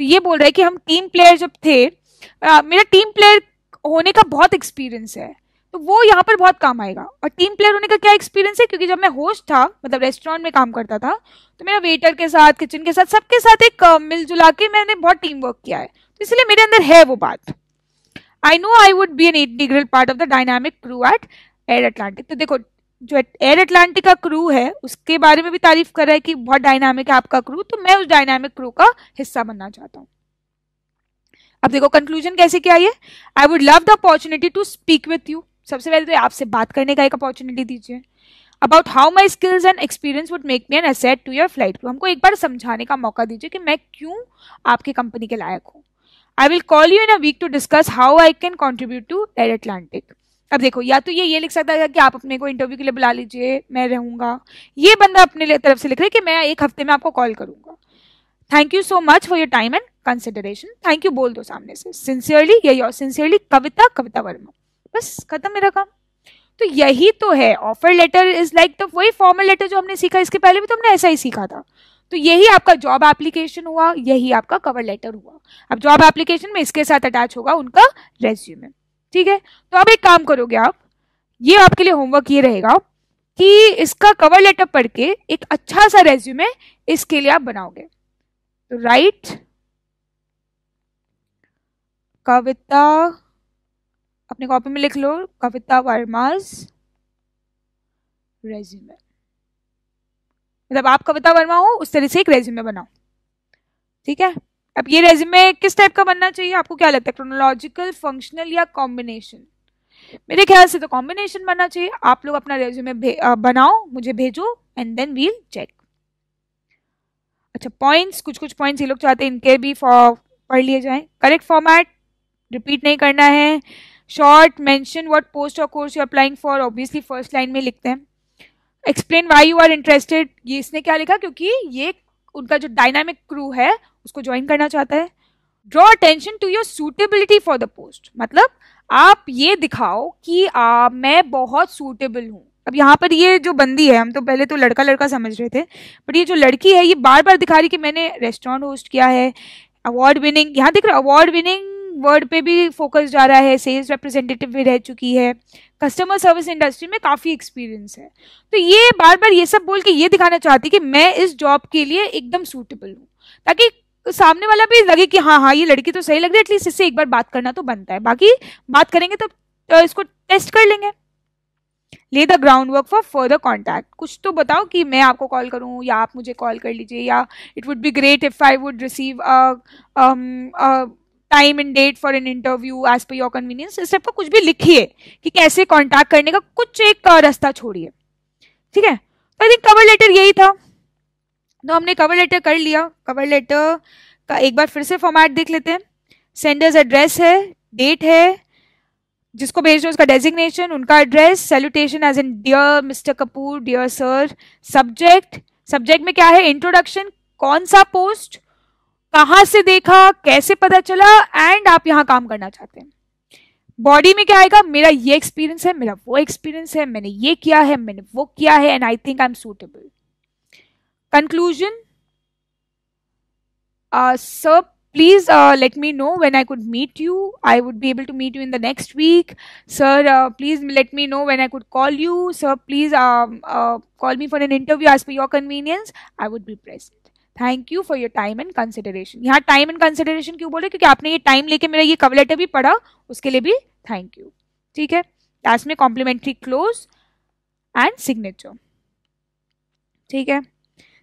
तो ये बोल रहा है कि हम टीम प्लेयर जब थे, मेरा टीम प्लेयर होने का बहुत एक्सपीरियंस है, तो वो यहाँ पर बहुत काम आएगा. और टीम प्लेयर होने का क्या एक्सपीरियंस है, क्योंकि जब मैं होस्ट था, मतलब रेस्टोरेंट में काम करता था, तो मेरा वेटर के साथ, किचन के साथ, सबके साथ एक मिलजुला के मैंने बहुत टीम वर्क किया है, तो इसलिए मेरे अंदर है वो बात. I know I would be an integral part of the dynamic crew at Air Atlantic. तो देखो, जो एयर अटलांटिक का क्रू है उसके बारे में भी तारीफ कर रहा है कि बहुत डायनामिक है आपका क्रू, तो मैं उस डायनामिक क्रू का हिस्सा बनना चाहता हूँ. अब देखो कंक्लूजन कैसे क्या है. I would love the opportunity to speak with you. सबसे पहले तो आपसे बात करने का एक अपॉर्चुनिटी दीजिए. About how my skills and experience would make me an asset to your flight crew. हमको एक बार समझाने का मौका दीजिए कि मैं क्यों आपकी कंपनी के लायक हूँ. I will call you in a week to discuss how I can contribute to Air Atlantic. अब देखो, या तो ये लिख सकता है कि आप अपने को इंटरव्यू के लिए बुला लीजिए, मैं रहूंगा. ये बंदा अपने तरफ से लिख रहा है कि मैं एक हफ्ते में आपको कॉल करूंगा. Thank you so much for your time and consideration. Thank you बोल दो सामने से. सिंसियरली या योर सिंसियरली कविता वर्मा. बस खत्म मेरा काम. तो यही तो है offer letter. Is like the वही फॉर्मल लेटर जो हमने सीखा, इसके पहले भी तो हमने ऐसा ही सीखा था. तो यही आपका जॉब एप्लीकेशन हुआ, यही आपका कवर लेटर हुआ. अब जॉब एप्लीकेशन में इसके साथ अटैच होगा उनका रेज्यूमे. ठीक है, तो अब एक काम करोगे आप, ये आपके लिए होमवर्क ये रहेगा कि इसका कवर लेटर पढ़ के एक अच्छा सा रेज्यूमे इसके लिए आप बनाओगे. तो राइट कविता, अपने कॉपी में लिख लो, कविता वर्मा's रेज्यूमे. मतलब आप कविता वर्मा हो, उस तरह से एक रेज्यूमे बनाओ. ठीक है, अब ये रेज्यूमे किस टाइप का बनना चाहिए, आपको क्या लगता है, क्रोनोलॉजिकल, फंक्शनल या कॉम्बिनेशन? मेरे ख्याल से तो कॉम्बिनेशन बनना चाहिए. आप लोग अपना रेज्यूमे बनाओ, मुझे भेजो एंड देन वील चेक. अच्छा, पॉइंट्स, कुछ पॉइंट्स ये लोग चाहते हैं इनके भी पढ़ लिए जाएं. करेक्ट फॉर्मेट, रिपीट नहीं करना है. शॉर्ट, मेंशन व्हाट पोस्ट और course you applying for, obviously first line में लिखते हैं. Explain why you are interested, ये इसने क्या लिखा, क्योंकि ये उनका जो डायनामिक क्रू है उसको ज्वाइन करना चाहता है. Draw attention to your suitability for the post, मतलब आप ये दिखाओ कि मैं बहुत सूटेबल हूँ. अब यहाँ पर ये जो बंदी है, हम तो पहले तो लड़का समझ रहे थे, बट ये जो लड़की है ये बार बार दिखा रही कि मैंने रेस्टोरेंट होस्ट किया है, अवार्ड विनिंग, यहाँ दिख रहा है अवार्ड विनिंग वर्ड पे भी फोकस जा रहा है, सेल्स रिप्रेजेंटेटिव भी रह चुकी है, कस्टमर सर्विस इंडस्ट्री में काफी एक्सपीरियंस है. तो ये बार बार ये सब बोल के ये दिखाना चाहती कि मैं इस जॉब के लिए एकदम सूटेबल हूँ, ताकि सामने वाला भी लगे कि हाँ ये लड़की तो सही लग रही है, एटलीस्ट इससे एक बार बात करना तो बनता है. बाकी बात करेंगे तो इसको टेस्ट कर लेंगे. ले the ground work for further contact. कुछ तो बताओ कि मैं आपको कॉल करूं या आप मुझे कॉल कर लीजिए, या it would be great if I would receive time and date for an interview as per your convenience. इस टाइप का कुछ भी लिखिए कि कैसे कॉन्टैक्ट करने का कुछ एक रास्ता छोड़िए. ठीक है, तो आई थिंक कवर लेटर यही था. तो हमने कवर लेटर कर लिया. कवर लेटर का एक बार फिर से फॉर्मेट देख लेते हैं. सेंडर्स एड्रेस है, डेट है, जिसको भेज रहे उसका डेजिग्नेशन, उनका address, salutation as in dear mister Kapoor, dear sir. Subject में क्या है, इंट्रोडक्शन, कौन सा पोस्ट, कहां से देखा, कैसे पता चला, एंड आप यहां काम करना चाहते हैं. बॉडी में क्या आएगा, मेरा ये एक्सपीरियंस है, मेरा वो एक्सपीरियंस है, मैंने ये किया है, मैंने वो किया है, and I think I am suitable. Conclusion, sir, please let me know when I could meet you. I would be able to meet you in the next week. Sir, please let me know when I could call you. Sir, please call me for an interview as per your convenience. I would be present. Thank you for your time and consideration. यहाँ time and consideration क्यों बोले, क्योंकि आपने ये टाइम लेके मेरा ये कवर लेटर भी पढ़ा, उसके लिए भी थैंक यू. ठीक है, लास्ट में कॉम्प्लीमेंट्री क्लोज एंड सिग्नेचर. ठीक है,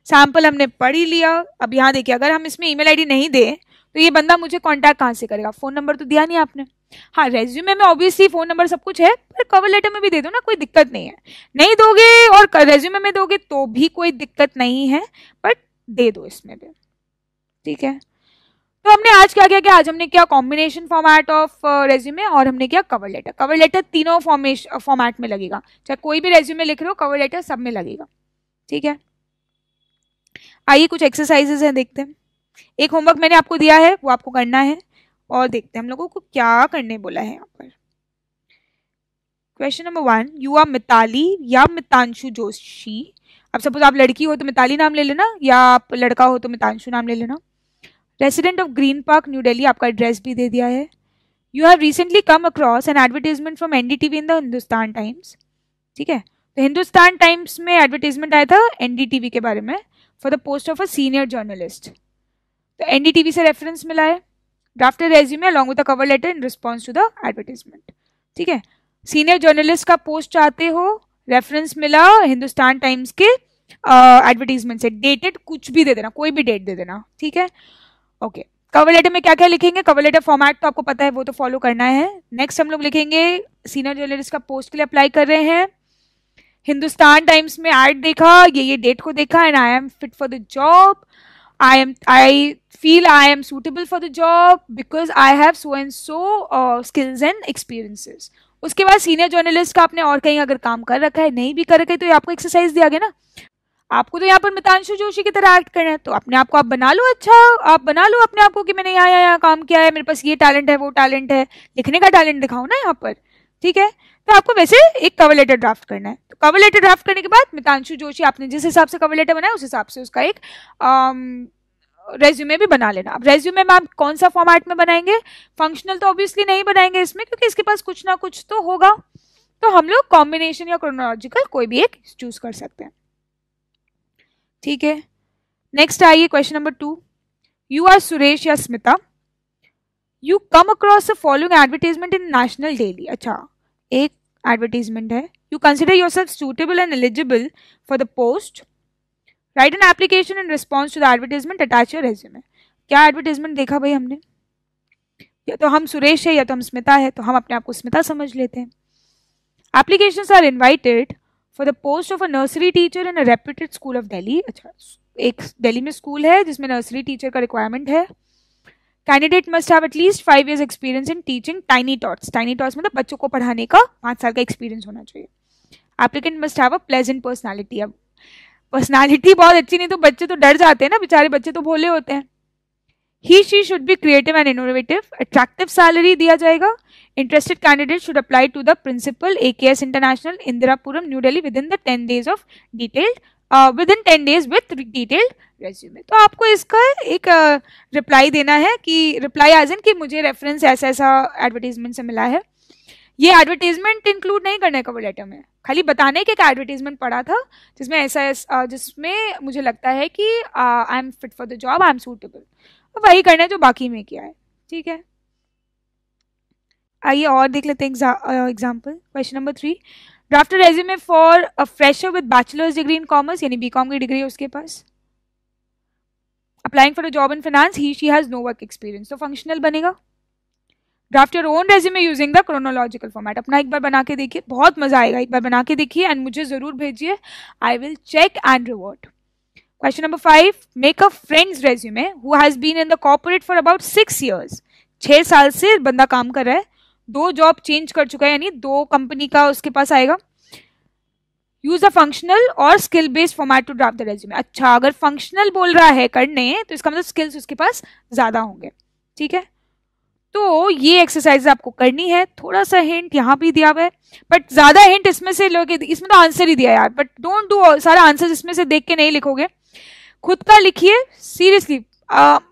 सैंपल हमने पढ़ ही लिया. अब यहाँ देखिए, अगर हम इसमें ईमेल आईडी नहीं दें तो ये बंदा मुझे कांटेक्ट कहाँ से करेगा, फोन नंबर तो दिया नहीं आपने. हाँ, रेज्यूमे में ऑब्वियसली फोन नंबर सब कुछ है, पर कवर लेटर में भी दे दो ना, कोई दिक्कत नहीं है। नहीं दोगे और रेज्यूमे में दोगे तो भी कोई दिक्कत नहीं है, बट दे दो इसमें भी, ठीक है। तो हमने आज क्या किया, आज हमने किया कॉम्बिनेशन फॉर्मेट ऑफ रेज्यूमे और हमने किया कवर लेटर। कवर लेटर तीनों फॉर्मेट में लगेगा, चाहे कोई भी रेज्यूमे लिख रहे हो, कवर लेटर सब में लगेगा, ठीक है। आइए कुछ एक्सरसाइजेस हैं, देखते हैं। एक होमवर्क मैंने आपको दिया है, वो आपको करना है, और देखते हैं हम लोगों को क्या करने बोला है यहाँ पर। Question number 1, you are Mitali या मितांशु जोशी। अब सपोज आप लड़की हो तो मिताली नाम ले लेना, या आप लड़का हो तो मितांशु नाम ले लेना। Resident of green park new Delhi, आपका एड्रेस भी दे दिया है। You have recently come across N advertisement from NDTV in the Hindustan times, ठीक है। तो हिंदुस्तान टाइम्स में एडवर्टीजमेंट आया था एनडीटीवी के बारे में, for the post of a senior journalist. तो एनडीटीवी से रेफरेंस मिला है। Draft a resume along with a cover letter in response to the advertisement, ठीक है। सीनियर जर्नलिस्ट का पोस्ट चाहते हो, रेफरेंस मिला हिंदुस्तान टाइम्स के एडवर्टीजमेंट से, डेटेड कुछ भी दे देना, कोई भी डेट दे देना, ठीक है। ओके, कवर लेटर में क्या क्या लिखेंगे, कवर लेटर फॉर्मेट तो आपको पता है, वो तो फॉलो करना है। नेक्स्ट हम लोग लिखेंगे सीनियर जर्नलिस्ट का पोस्ट के लिए अप्लाई कर रहे हैं, हिंदुस्तान टाइम्स में एड देखा, ये डेट को देखा, and I am fit for the job, I feel I am suitable for the job because I have so and so skills and experiences। उसके बाद सीनियर जर्नलिस्ट का आपने और कहीं अगर काम कर रखा है, नहीं भी कर रखा है, तो ये आपको एक्सरसाइज दिया गया ना। आपको तो यहाँ पर मितांशु जोशी की तरह एक्ट करना है, तो अपने आप को आप बना लो, अच्छा आप बना लो अपने आप को कि मैंने यहाँ काम किया है, मेरे पास ये टैलेंट है, वो टैलेंट है, लिखने का टैलेंट दिखाओ ना यहाँ पर, ठीक है। तो आपको वैसे एक कवर लेटर ड्राफ्ट करना है। तो कवर लेटर ड्राफ्ट करने के बाद मितांशु जोशी आपने जिस हिसाब से कवर लेटर बनाया उस हिसाब से उसका एक रेज्यूमे भी बना लेना। अब रेज्यूमे में आप कौन सा फॉर्मेट में बनाएंगे, फंक्शनल तो ऑब्वियसली नहीं बनाएंगे इसमें, क्योंकि इसके पास कुछ ना कुछ तो होगा, तो हम लोग कॉम्बिनेशन या क्रोनोलॉजिकल कोई भी एक चूज कर सकते हैं, ठीक है। नेक्स्ट आइए question number 2, you are Suresh या Smita, you come across the following advertisement in national daily. अच्छा, एक एडवर्टाइजमेंट है, you consider yourself suitable and eligible for the post, write an application in response to the advertisement, attach your resume. क्या एडवर्टाइजमेंट देखा भाई हमने, या तो हम सुरेश है या तो हम स्मिता है, तो हम अपने आप को स्मिता समझ लेते हैं। Applications are invited for the post of a nursery teacher in a reputed school of Delhi. अच्छा, एक दिल्ली में स्कूल है जिसमें नर्सरी टीचर का रिक्वायरमेंट है। Candidate must have at least 5 years experience in teaching tiny tots. Tiny tots मतलब बच्चों को पढ़ाने का 5 साल का एक्सपीरियंस होना चाहिए। Applicant must have a pleasant personality. अब पर्सनालिटी बहुत अच्छी नहीं तो बच्चे तो डर जाते हैं ना, बेचारे बच्चे तो भोले होते हैं। He she should be creative and innovative, attractive salary दिया जाएगा। Interested candidate should apply to the principal AKS international Indirapuram new Delhi within the 10 days of detailed within 10 days with detailed resume. तो आपको इसका एक रिप्लाई देना है कि रिप्लाई एज इन कि मुझे रेफरेंस ऐसा ऐसा एडवर्टीजमेंट से मिला है। ये एडवर्टीजमेंट इंक्लूड नहीं करना है कवर लेटर में, खाली बताने के एडवर्टीजमेंट पढ़ा था जिसमें ऐसा जिसमें मुझे लगता है कि I am fit for the job, I am suitable, वही करना है जो बाकी में किया है, ठीक है। आइए और देख लेते हैं example. Question number 3, draft resume for a fresher with bachelor's degree in commerce, यानी बीकॉम की डिग्री है उसके पास। Applying for a job in finance, he she has no work experience, तो फंक्शनल बनेगा। Draft your own resume using the chronological format. अपना एक बार बना के देखिए, बहुत मजा आएगा, एक बार बना के देखिए एंड मुझे जरूर भेजिए, I will check and revert. Question number 5, make a friend's resume who has been in the corporate for about 6 years। 6 साल से बंदा काम कर रहा है, 2 जॉब चेंज कर चुका है, यानी 2 कंपनी का उसके पास आएगा। यूज अ फंक्शनल और skill based format to draft the resume. अच्छा, अगर फंक्शनल बोल रहा है करने तो इसका मतलब स्किल्स उसके पास ज्यादा होंगे, ठीक है। तो ये एक्सरसाइज आपको करनी है। थोड़ा सा हिंट यहाँ भी दिया हुआ है, बट ज्यादा हिंट इसमें से लोगे, इसमें तो आंसर ही दिया यार, बट डोंट डू सारा आंसर इसमें से देख के नहीं लिखोगे, खुद का लिखिए सीरियसली।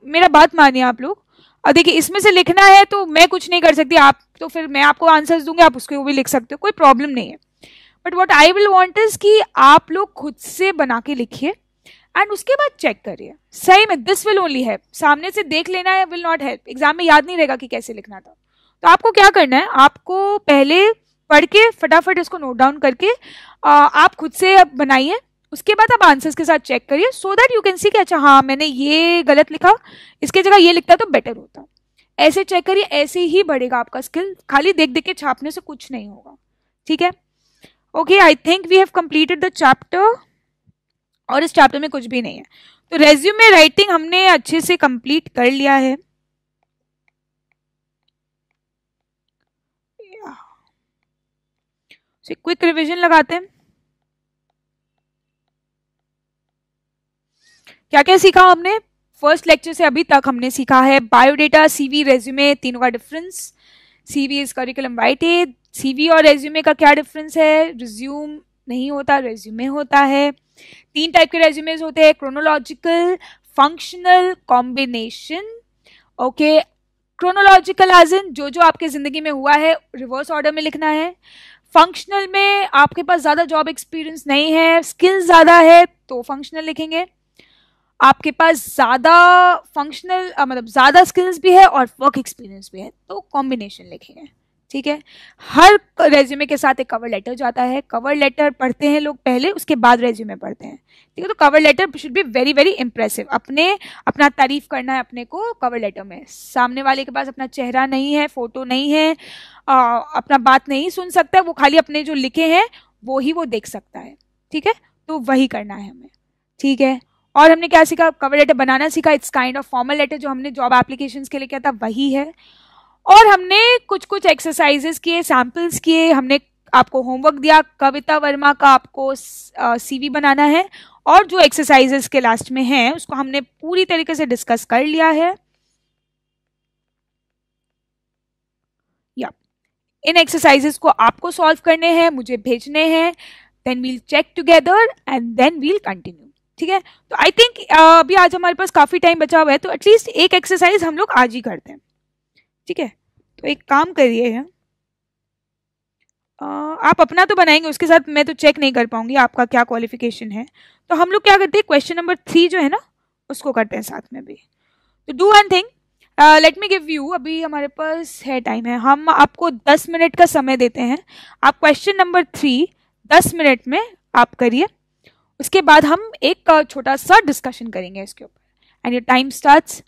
मेरा बात मानिए आप लोग, और देखिए इसमें से लिखना है तो मैं कुछ नहीं कर सकती, आप तो फिर मैं आपको आंसर्स दूंगी, आप उसके वो भी लिख सकते हो, कोई प्रॉब्लम नहीं है। But what I will want is कि आप लोग खुद से बना के लिखिए एंड उसके बाद चेक करिए सही में, दिस विल ओनली हेल्प। सामने से देख लेना है विल नॉट हेल्प, एग्जाम में याद नहीं रहेगा कि कैसे लिखना था। तो आपको क्या करना है, आपको पहले पढ़ के फटाफट इसको नोट डाउन करके आप खुद से बनाइए, उसके बाद आप आंसर्स के साथ चेक करिए, so that you can see कि अच्छा हाँ मैंने ये गलत लिखा, इसके जगह ये लिखता तो बेटर होता। ऐसे चेक करिए, ऐसे ही बढ़ेगा आपका स्किल, खाली देख देख के छापने से कुछ नहीं होगा, ठीक है। Okay, I think we have completed the chapter, और इस चैप्टर में कुछ भी नहीं है। तो रेज्यूमे राइटिंग हमने अच्छे से कंप्लीट कर लिया है। क्विक रिवीजन लगाते हैं, क्या क्या सीखा हमने फर्स्ट लेक्चर से अभी तक। हमने सीखा है बायोडेटा, सीवी, रेज्यूमे, तीनों का difference. CV is curriculum vitae. CV और रेज्यूमे का क्या डिफरेंस है, रिज्यूम नहीं होता, रेज्यूमे होता है। 3 टाइप के रेज्यूमेज होते हैं, chronological, functional, combination. Okay, chronological as in जो जो आपके जिंदगी में हुआ है रिवर्स ऑर्डर में लिखना है। फंक्शनल में आपके पास ज्यादा जॉब एक्सपीरियंस नहीं है, स्किल्स ज्यादा है तो फंक्शनल लिखेंगे। आपके पास ज्यादा फंक्शनल मतलब ज्यादा स्किल्स भी है और वर्क एक्सपीरियंस भी है तो कॉम्बिनेशन लिखेंगे, ठीक है। हर रेज्यूमे के साथ एक कवर लेटर जाता है, कवर लेटर पढ़ते हैं लोग पहले, उसके बाद रेज्यूमे पढ़ते हैं, ठीक है। तो cover letter should be very very impressive, अपना तारीफ करना है अपने को कवर लेटर में। सामने वाले के पास अपना चेहरा नहीं है, फोटो नहीं है, अपना बात नहीं सुन सकता है, वो खाली अपने जो लिखे हैं वो ही वो देख सकता है, ठीक है। तो वही करना है हमें, ठीक है। और हमने क्या सीखा, कवर लेटर बनाना सीखा, it's kind of formal letter जो हमने जॉब एप्लीकेशंस के लिए किया था वही है। और हमने कुछ कुछ एक्सरसाइजेस किए, सैम्पल्स किए, हमने आपको होमवर्क दिया, कविता वर्मा का आपको सीवी बनाना है, और जो एक्सरसाइजेस के लास्ट में है उसको हमने पूरी तरीके से डिस्कस कर लिया है। या इन एक्सरसाइजेस को आपको सॉल्व करने हैं, मुझे भेजने हैं, then we'll check together and then we'll continue, ठीक है। तो आई थिंक अभी आज हमारे पास काफी टाइम बचा हुआ है, तो एटलीस्ट एक एक्सरसाइज हम लोग आज ही करते हैं, ठीक है। तो एक काम करिए, आप अपना तो बनाएंगे, उसके साथ मैं तो चेक नहीं कर पाऊंगी आपका क्या क्वालिफिकेशन है। तो हम लोग क्या करते हैं, क्वेश्चन नंबर 3 जो है ना उसको करते हैं साथ में भी। तो do one thing, let me give you, अभी हमारे पास है टाइम है, हम आपको 10 मिनट का समय देते हैं। आप क्वेश्चन नंबर 3 10 मिनट में आप करिए, उसके बाद हम एक छोटा सा डिस्कशन करेंगे इसके ऊपर, and your time starts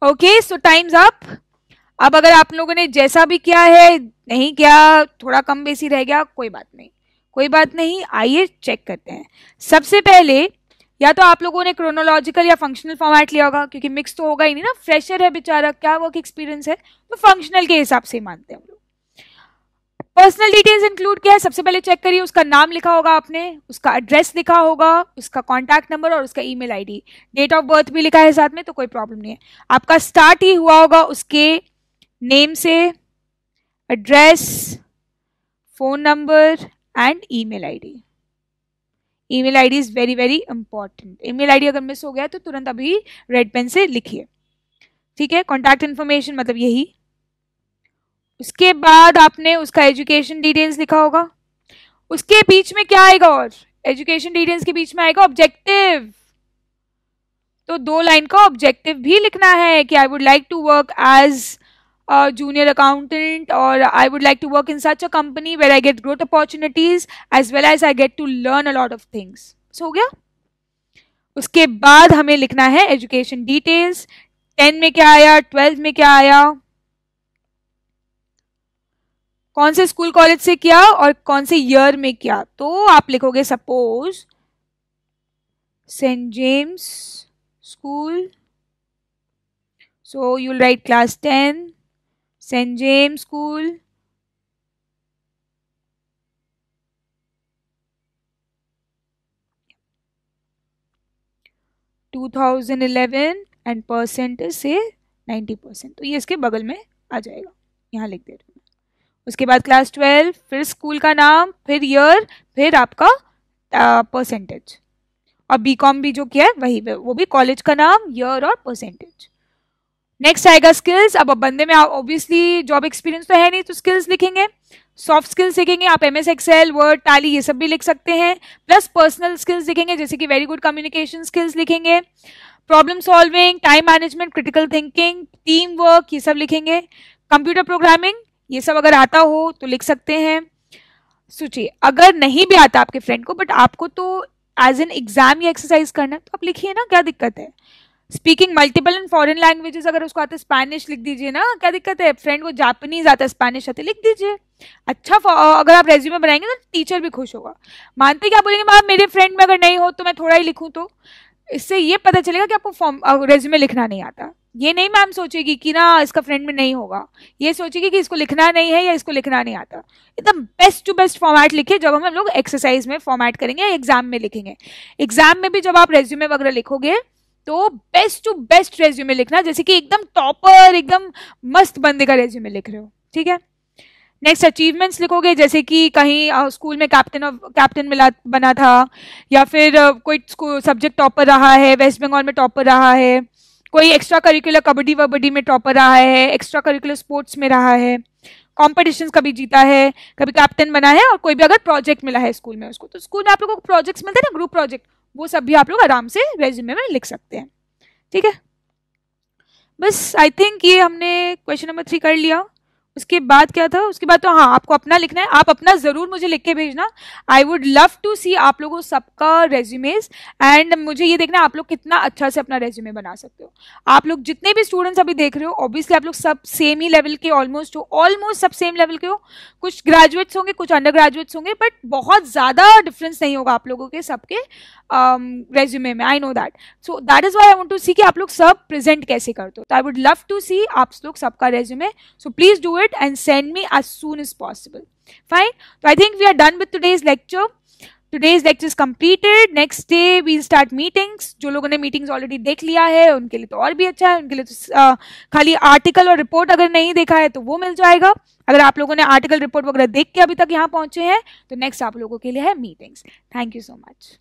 okay, so times up. अब अगर आप लोगों ने जैसा भी किया है, नहीं किया, थोड़ा कम बेसी रह गया, कोई बात नहीं, कोई बात नहीं। आइए चेक करते हैं। सबसे पहले या तो आप लोगों ने क्रोनोलॉजिकल या फंक्शनल फॉर्मेट लिया होगा, क्योंकि मिक्स तो होगा ही नहीं ना, फ्रेशर है बेचारा, क्या वर्क एक्सपीरियंस है, तो फंक्शनल के हिसाब से मानते हैं हम लोग। पर्सनल डिटेल्स इंक्लूड किया है, सबसे पहले चेक करिए, उसका नाम लिखा होगा आपने, उसका एड्रेस लिखा होगा, उसका कॉन्टैक्ट नंबर और उसका email ID, date of birth भी लिखा है साथ में, तो कोई प्रॉब्लम नहीं है। आपका स्टार्ट ही हुआ होगा उसके नेम से, address, phone number and email ID. Email ID is very very important. Email ID अगर मिस हो गया तो तुरंत अभी रेड पेन से लिखिए, ठीक है। कॉन्टैक्ट इन्फॉर्मेशन मतलब यही। उसके बाद आपने उसका एजुकेशन डिटेल्स लिखा होगा, उसके बीच में क्या आएगा, और एजुकेशन डिटेल्स के बीच में आएगा ऑब्जेक्टिव, तो 2 लाइन का ऑब्जेक्टिव भी लिखना है कि I would like to work as junior accountant, or I would like to work in such a company where I get growth opportunities as well as I get to learn a lot of things. So हो गया। उसके बाद हमें लिखना है एजुकेशन डिटेल्स, 10 में क्या आया, 12 में क्या आया, कौन से स्कूल कॉलेज से किया और कौन से ईयर में किया। तो आप लिखोगे suppose Saint James school, so you will write class 10 St. James School, (2011) and percentage से 90%, तो ये इसके बगल में आ जाएगा, यहाँ लिख दे रहे हैं। उसके बाद क्लास 12, फिर स्कूल का नाम, फिर ईयर, फिर आपका परसेंटेज, और बीकॉम भी जो किया है वही, वो भी कॉलेज का नाम, ईयर और परसेंटेज। नेक्स्ट आएगा स्किल्स। अब बंदे में ऑब्वियसली जॉब एक्सपीरियंस तो है नहीं, तो स्किल्स लिखेंगे, सॉफ्ट स्किल्स लिखेंगे, आप एमएस एक्सेल, वर्ड, टैली ये सब भी लिख सकते हैं, प्लस पर्सनल स्किल्स लिखेंगे, जैसे कि वेरी गुड कम्युनिकेशन स्किल्स लिखेंगे, problem solving, time management, critical thinking, team work, ये सब लिखेंगे, कंप्यूटर प्रोग्रामिंग, ये सब अगर आता हो तो लिख सकते हैं। सोचिए अगर नहीं भी आता आपके फ्रेंड को, बट आपको तो एज एन एग्जाम या एक्सरसाइज करना है, तो आप लिखिए ना, क्या दिक्कत है। Speaking multiple and foreign languages, अगर उसको आता है स्पेनिश लिख दीजिए ना, क्या दिक्कत है। फ्रेंड को जापानीज आता है, स्पेनिश आते, लिख दीजिए। अच्छा अगर आप रेज्यूमे बनाएंगे तो टीचर भी खुश होगा। मानते क्या बोलेंगे, मैम मेरे फ्रेंड में अगर नहीं हो तो मैं थोड़ा ही लिखूं, तो इससे ये पता चलेगा कि आपको रेज्यूमे लिखना नहीं आता। ये नहीं मैम सोचेगी कि ना इसका फ्रेंड में नहीं होगा, ये सोचेगी कि इसको लिखना नहीं है या इसको लिखना नहीं आता। एकदम बेस्ट टू बेस्ट फॉर्मेट लिखिए, जब हम लोग एक्सरसाइज में फॉर्मेट करेंगे या एग्जाम में लिखेंगे। एग्जाम में भी जब आप रेज्यूमे वगैरह लिखोगे तो बेस्ट टू बेस्ट रेज्यूमे लिखना, जैसे कि एकदम टॉपर, एकदम मस्त बंदे का रेज्यूमे लिख रहे हो, ठीक है। नेक्स्ट अचीवमेंट्स लिखोगे, जैसे कि कहीं स्कूल में कैप्टन मिला बना था, या फिर कोई सब्जेक्ट टॉपर रहा है, वेस्ट बंगाल में टॉपर रहा है, कोई एक्स्ट्रा करिकुलर कबड्डी वबड्डी में टॉपर रहा है, एक्स्ट्रा करिकुलर स्पोर्ट्स में रहा है, कॉम्पिटिशन्स कभी जीता है, कभी कैप्टन बना है, और कोई भी अगर प्रोजेक्ट मिला है स्कूल में उसको, तो स्कूल में आप लोगों को प्रोजेक्ट्स मिलते हैं ना, ग्रुप प्रोजेक्ट, वो सब भी आप लोग आराम से रेज्यूमे में लिख सकते हैं, ठीक है। बस आई थिंक ये हमने क्वेश्चन नंबर 3 कर लिया। उसके बाद क्या था, उसके बाद तो हाँ आपको अपना लिखना है, आप अपना जरूर मुझे लिख के भेजना। आई वुड लव टू सी आप लोगों सबका रेज्यूमेज, एंड मुझे ये देखना आप लोग कितना अच्छा से अपना रेज्यूमे बना सकते हो। आप लोग जितने भी स्टूडेंट्स अभी देख रहे हो, ऑब्वियसली आप लोग सब सेम ही लेवल के ऑलमोस्ट सब सेम लेवल के हो, कुछ ग्रेजुएट्स होंगे, कुछ अंडर ग्रेजुएट्स होंगे, बट बहुत ज्यादा डिफरेंस नहीं होगा आप लोगों के सबके रेज्यूमे में। I know that, so that is why I want to see कि आप लोग सब प्रेजेंट कैसे करते हो। तो I would love to see आप लोग सबका resume, so please do it and send me as soon as possible. Fine. So I think we are done with today's lecture. Today's lecture is completed. Next day we'll start meetings. जो लोगों ने meetings already देख लिया है उनके लिए तो और भी अच्छा है, उनके लिए तो खाली आर्टिकल और रिपोर्ट अगर नहीं देखा है तो वो मिल जाएगा। अगर आप लोगों ने आर्टिकल रिपोर्ट वगैरह देख के अभी तक यहाँ पहुंचे हैं तो नेक्स्ट आप लोगों के लिए है meetings. Thank you so much.